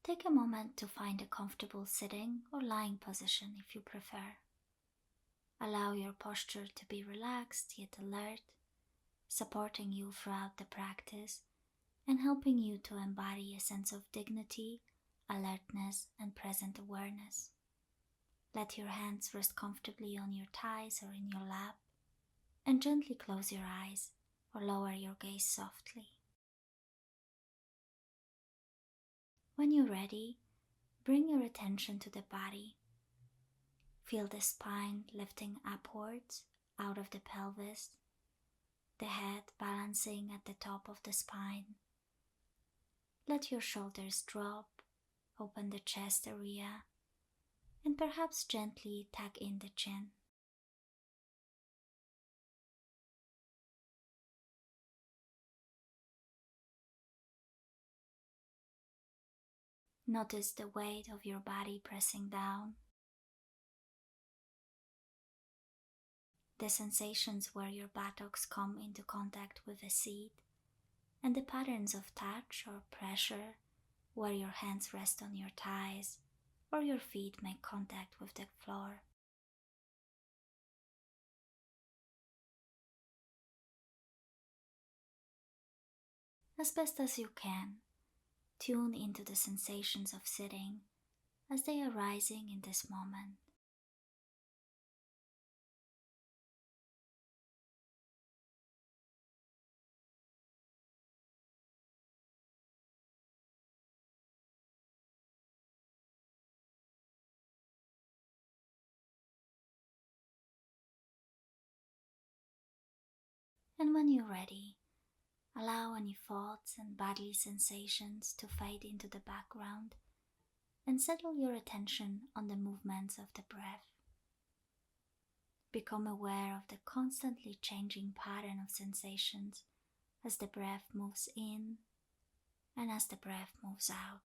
Take a moment to find a comfortable sitting or lying position if you prefer. Allow your posture to be relaxed yet alert, supporting you throughout the practice and helping you to embody a sense of dignity, alertness, and present awareness. Let your hands rest comfortably on your thighs or in your lap, and gently close your eyes or lower your gaze softly. When you're ready, bring your attention to the body. Feel the spine lifting upwards out of the pelvis, the head balancing at the top of the spine. Let your shoulders drop, open the chest area, and perhaps gently tuck in the chin. Notice the weight of your body pressing down, the sensations where your buttocks come into contact with the seat, and the patterns of touch or pressure where your hands rest on your thighs or your feet make contact with the floor. As best as you can, tune into the sensations of sitting as they are arising in this moment. And when you're ready, allow any thoughts and bodily sensations to fade into the background and settle your attention on the movements of the breath. Become aware of the constantly changing pattern of sensations as the breath moves in and as the breath moves out.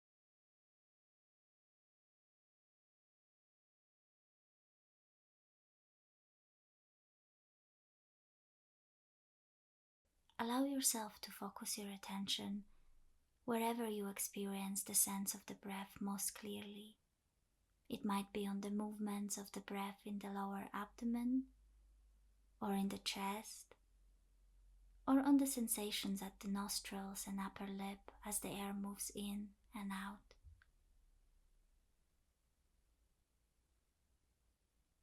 Allow yourself to focus your attention wherever you experience the sense of the breath most clearly. It might be on the movements of the breath in the lower abdomen, or in the chest, or on the sensations at the nostrils and upper lip as the air moves in and out.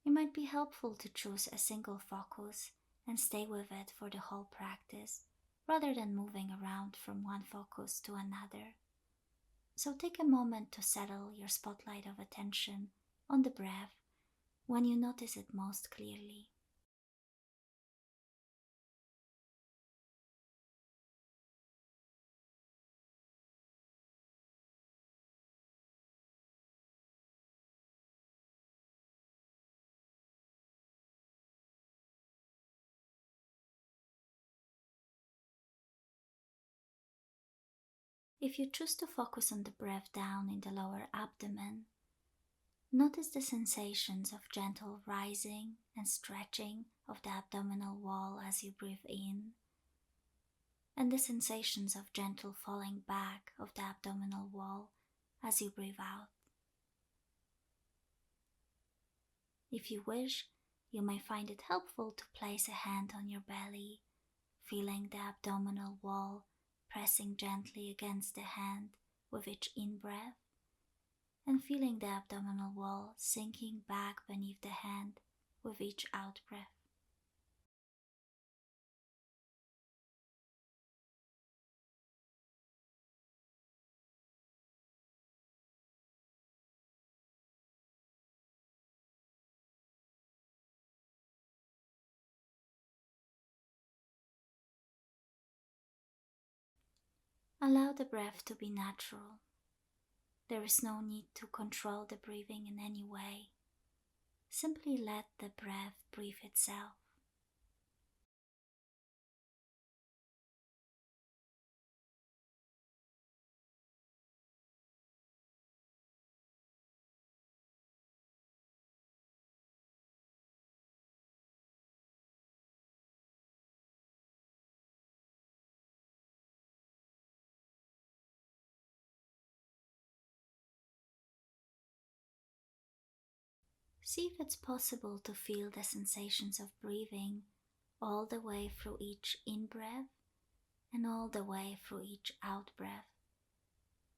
It might be helpful to choose a single focus and stay with it for the whole practice, rather than moving around from one focus to another. So take a moment to settle your spotlight of attention on the breath when you notice it most clearly. If you choose to focus on the breath down in the lower abdomen, notice the sensations of gentle rising and stretching of the abdominal wall as you breathe in, and the sensations of gentle falling back of the abdominal wall as you breathe out. If you wish, you may find it helpful to place a hand on your belly, feeling the abdominal wall pressing gently against the hand with each in-breath, and feeling the abdominal wall sinking back beneath the hand with each out-breath. Allow the breath to be natural. There is no need to control the breathing in any way. Simply let the breath breathe itself. See if it's possible to feel the sensations of breathing all the way through each in-breath and all the way through each out-breath.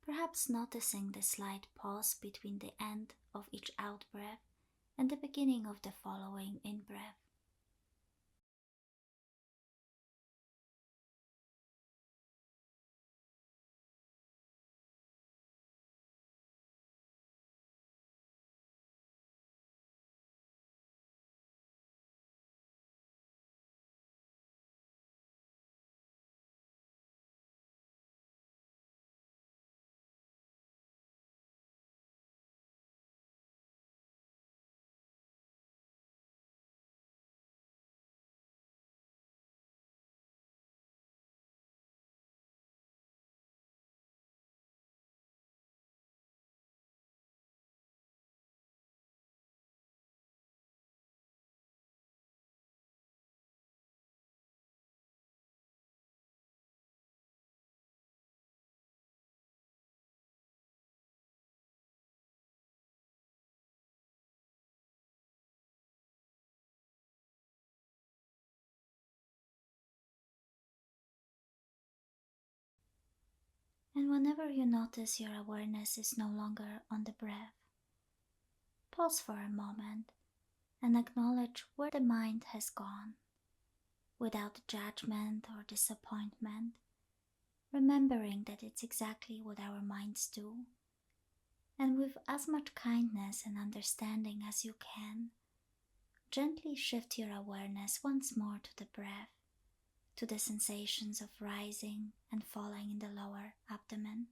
Perhaps noticing the slight pause between the end of each out-breath and the beginning of the following in-breath. And whenever you notice your awareness is no longer on the breath, pause for a moment and acknowledge where the mind has gone, without judgment or disappointment, remembering that it's exactly what our minds do, and with as much kindness and understanding as you can, gently shift your awareness once more to the breath, to the sensations of rising and falling in the lower abdomen.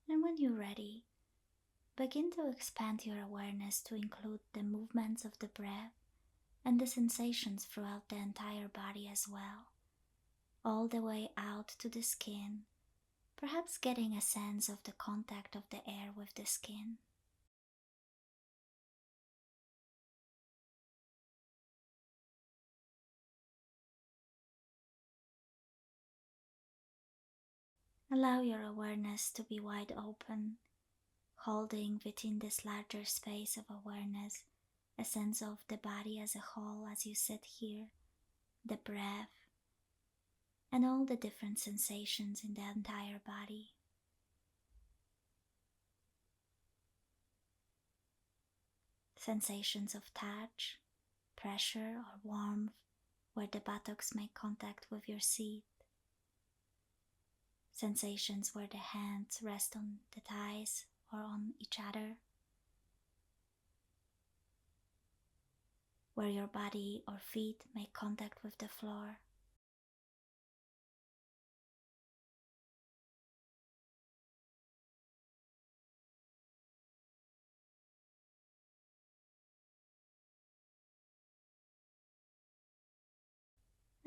And when you're ready, begin to expand your awareness to include the movements of the breath and the sensations throughout the entire body as well, all the way out to the skin, perhaps getting a sense of the contact of the air with the skin. Allow your awareness to be wide open, holding within this larger space of awareness a sense of the body as a whole as you sit here, the breath, and all the different sensations in the entire body. Sensations of touch, pressure or warmth where the buttocks make contact with your seat. Sensations where the hands rest on the thighs or on each other. Where your body or feet make contact with the floor.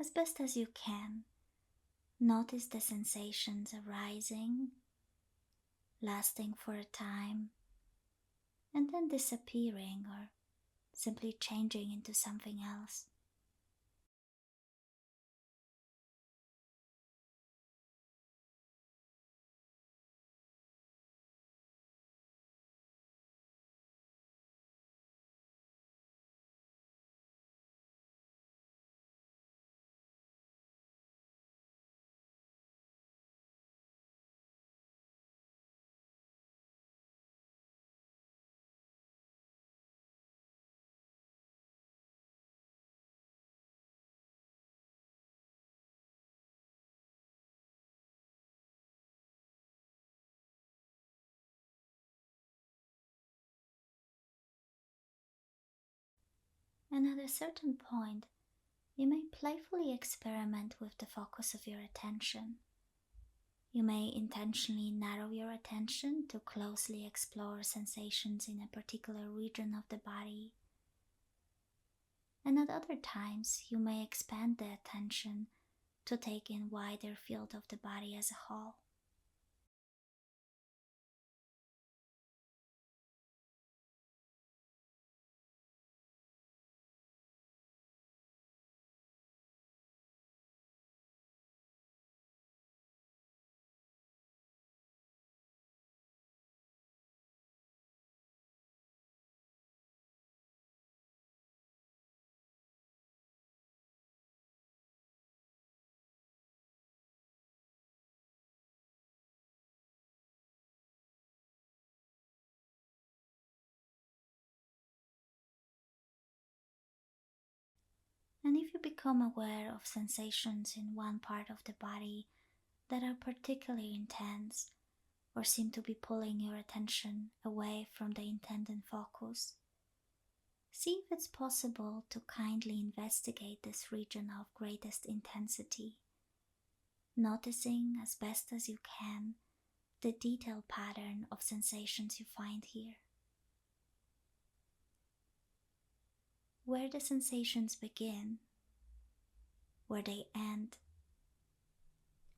As best as you can, notice the sensations arising, lasting for a time, and then disappearing or simply changing into something else. And at a certain point, you may playfully experiment with the focus of your attention. You may intentionally narrow your attention to closely explore sensations in a particular region of the body. And at other times, you may expand the attention to take in wider field of the body as a whole. And if you become aware of sensations in one part of the body that are particularly intense or seem to be pulling your attention away from the intended focus, see if it's possible to kindly investigate this region of greatest intensity, noticing as best as you can the detailed pattern of sensations you find here. Where the sensations begin, where they end,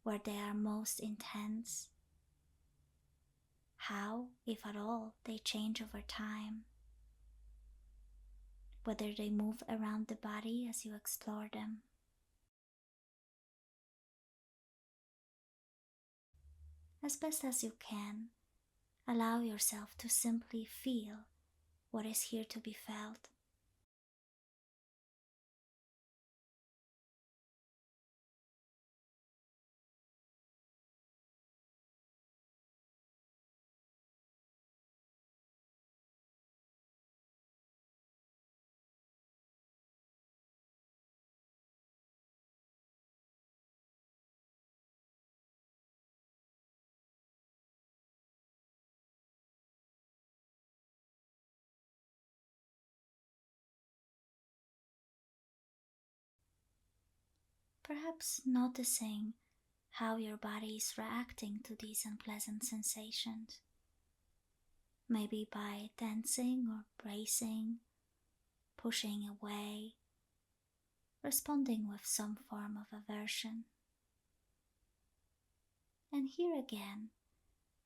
where they are most intense, how, if at all, they change over time, whether they move around the body as you explore them. As best as you can, allow yourself to simply feel what is here to be felt. Perhaps noticing how your body is reacting to these unpleasant sensations, maybe by tensing or bracing, pushing away, responding with some form of aversion. And here again,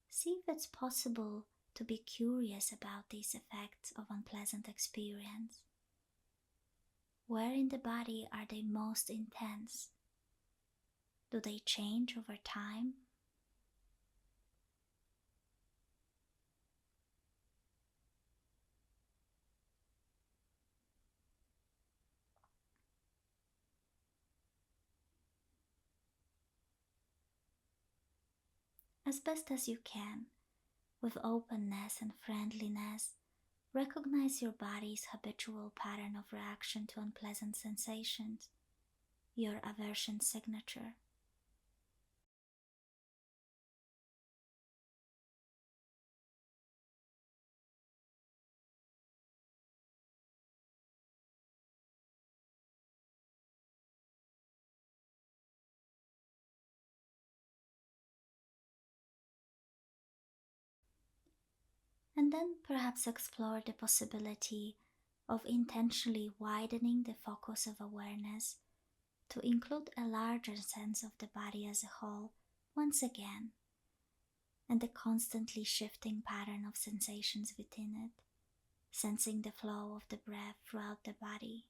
see if it's possible to be curious about these effects of unpleasant experience. Where in the body are they most intense? Do they change over time? As best as you can, with openness and friendliness, recognize your body's habitual pattern of reaction to unpleasant sensations, your aversion signature. And then perhaps explore the possibility of intentionally widening the focus of awareness to include a larger sense of the body as a whole once again, and the constantly shifting pattern of sensations within it, sensing the flow of the breath throughout the body.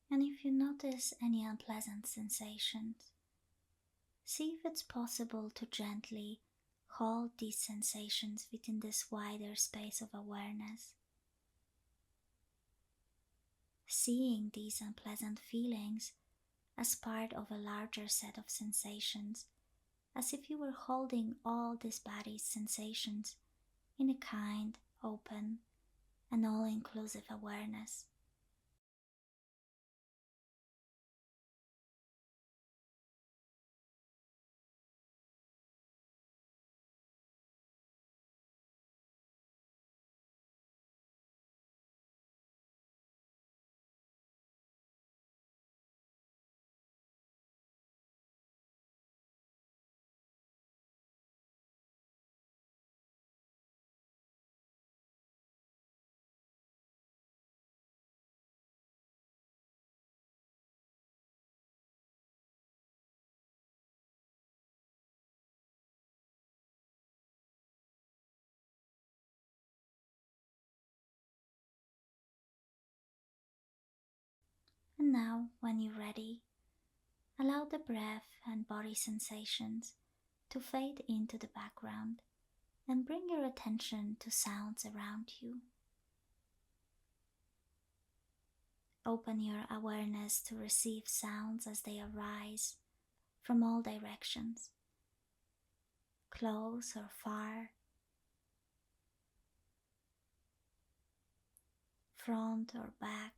And if you notice any unpleasant sensations, see if it's possible to gently hold these sensations within this wider space of awareness, seeing these unpleasant feelings as part of a larger set of sensations, as if you were holding all these body's sensations in a kind, open, an all-inclusive awareness. And now, when you're ready, allow the breath and body sensations to fade into the background and bring your attention to sounds around you. Open your awareness to receive sounds as they arise from all directions, close or far, front or back,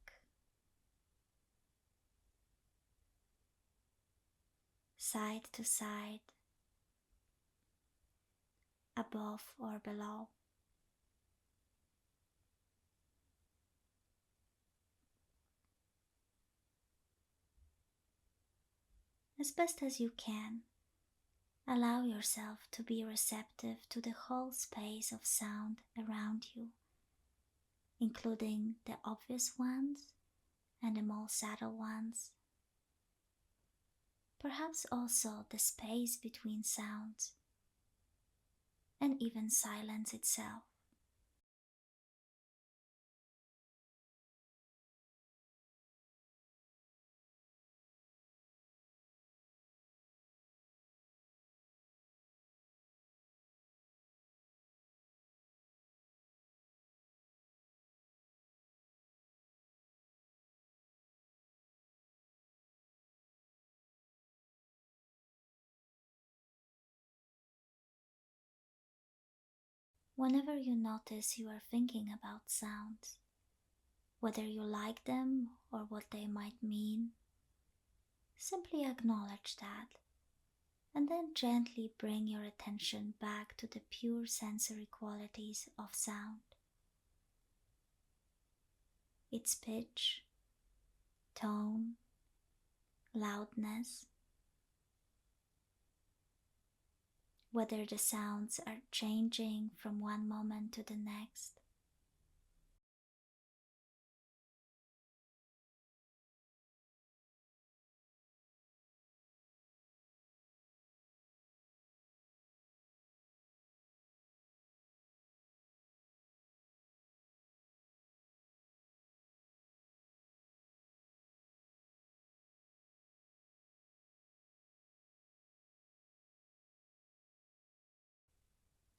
side to side, above or below. As best as you can, allow yourself to be receptive to the whole space of sound around you, including the obvious ones and the more subtle ones. Perhaps also the space between sounds and even silence itself. Whenever you notice you are thinking about sounds, whether you like them or what they might mean, simply acknowledge that and then gently bring your attention back to the pure sensory qualities of sound. Its pitch, tone, loudness, whether the sounds are changing from one moment to the next.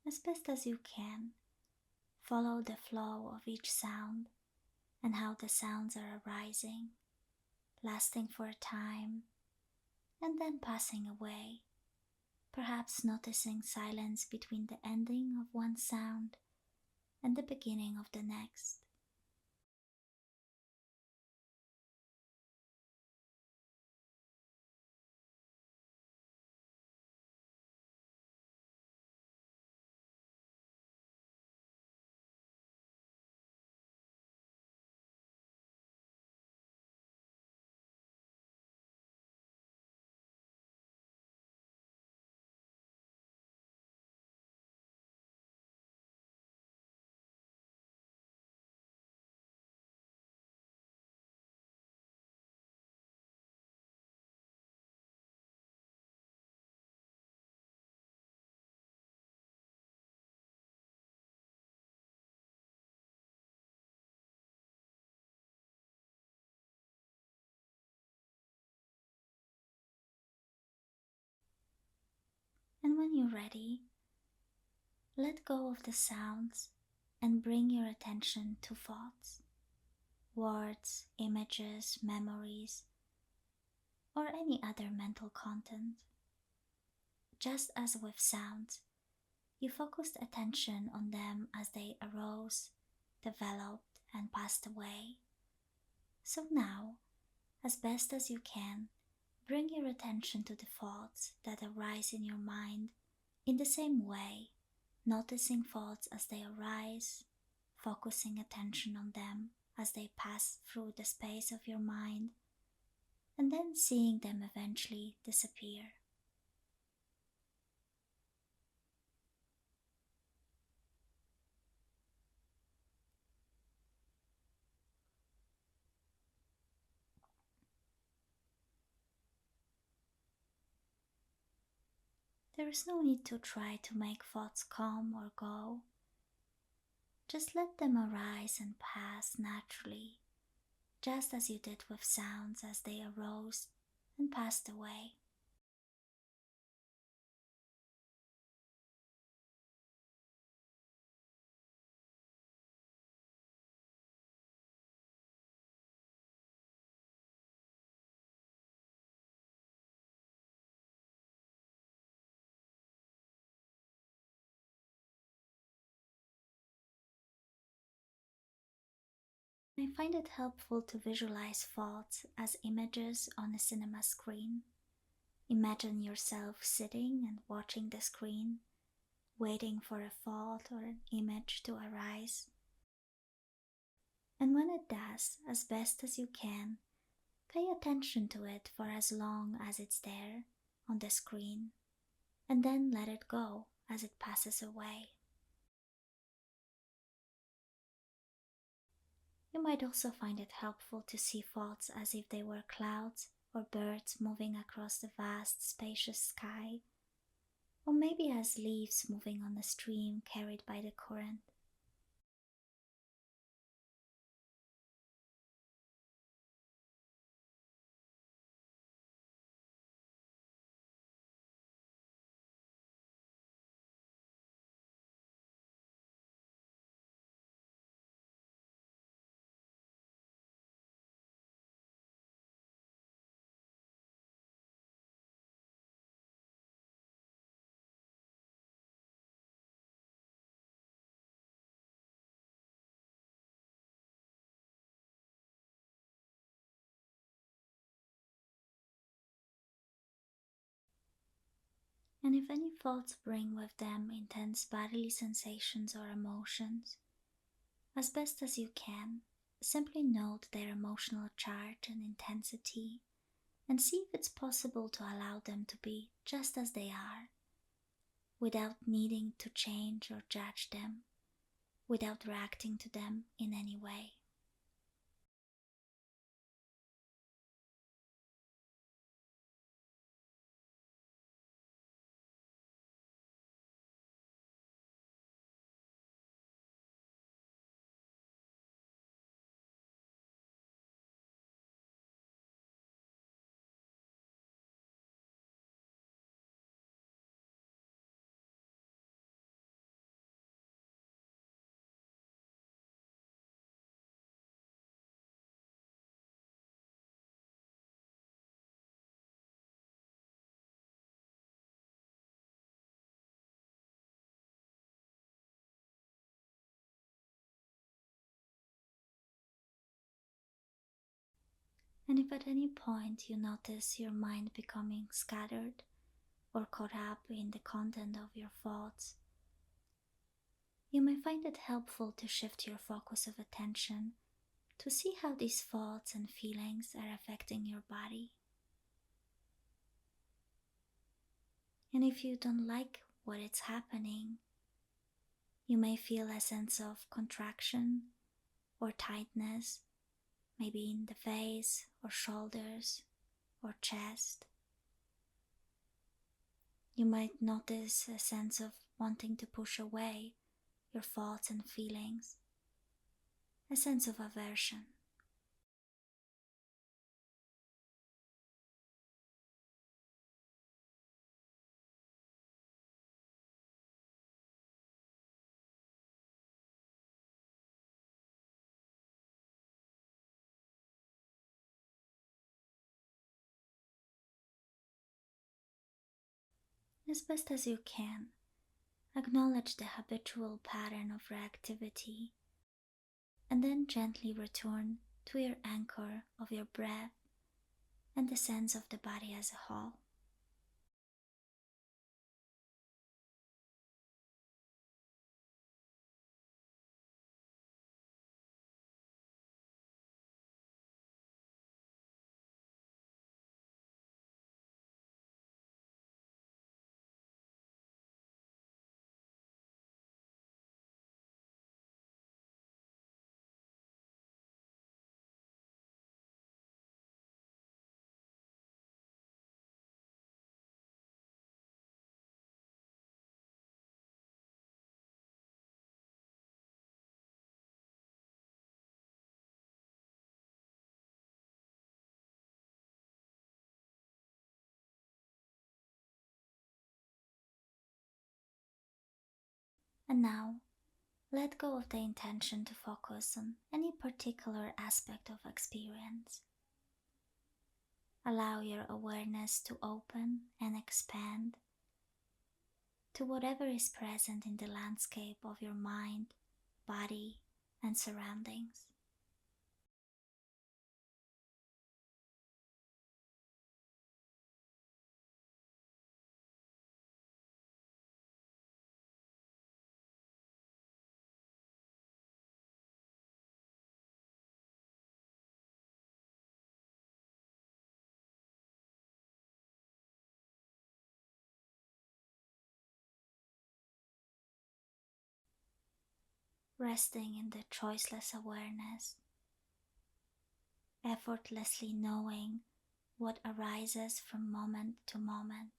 As best as you can, follow the flow of each sound and how the sounds are arising, lasting for a time, and then passing away, perhaps noticing silence between the ending of one sound and the beginning of the next. And when you're ready, let go of the sounds and bring your attention to thoughts, words, images, memories, or any other mental content. Just as with sounds, you focused attention on them as they arose developed, and passed away. So now, as best as you can, bring your attention to the thoughts that arise in your mind in the same way, noticing thoughts as they arise, focusing attention on them as they pass through the space of your mind, and then seeing them eventually disappear. There is no need to try to make thoughts come or go. Just let them arise and pass naturally, just as you did with sounds as they arose and passed away. I find it helpful to visualize thoughts as images on a cinema screen. Imagine yourself sitting and watching the screen, waiting for a thought or an image to arise. And when it does, as best as you can, pay attention to it for as long as it's there on the screen, and then let it go as it passes away. You might also find it helpful to see thoughts as if they were clouds or birds moving across the vast, spacious sky, or maybe as leaves moving on a stream carried by the current. And if any thoughts bring with them intense bodily sensations or emotions, as best as you can, simply note their emotional charge and intensity and see if it's possible to allow them to be just as they are, without needing to change or judge them, without reacting to them in any way. And if at any point you notice your mind becoming scattered or caught up in the content of your thoughts, you may find it helpful to shift your focus of attention to see how these thoughts and feelings are affecting your body. And if you don't like what is happening, you may feel a sense of contraction or tightness, maybe in the face or shoulders or chest. You might notice a sense of wanting to push away your thoughts and feelings, a sense of aversion. As best as you can, acknowledge the habitual pattern of reactivity and then gently return to your anchor of your breath and the sense of the body as a whole. And now, let go of the intention to focus on any particular aspect of experience. Allow your awareness to open and expand to whatever is present in the landscape of your mind, body, and surroundings. Resting in the choiceless awareness, effortlessly knowing what arises from moment to moment,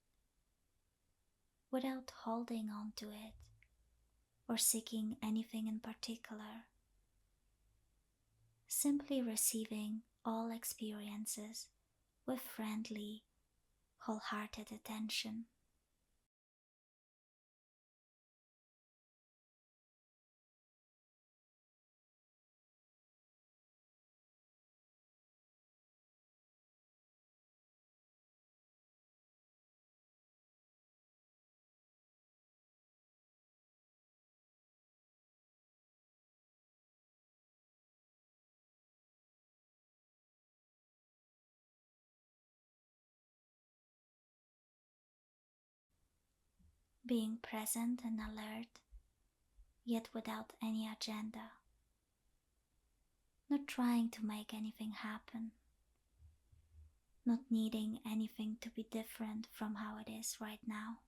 without holding on to it or seeking anything in particular, simply receiving all experiences with friendly, wholehearted attention. Being present and alert, yet without any agenda, not trying to make anything happen, not needing anything to be different from how it is right now.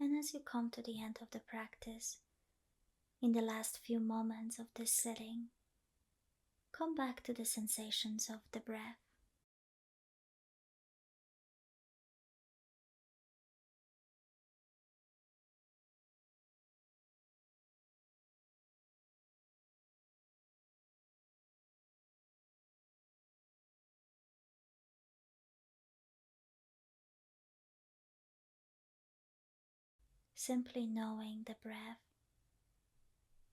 And as you come to the end of the practice, in the last few moments of this sitting, come back to the sensations of the breath. Simply knowing the breath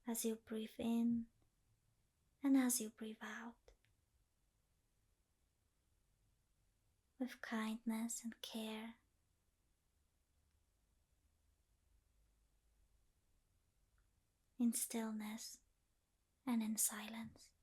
as you breathe in and as you breathe out, with kindness and care, in stillness and in silence.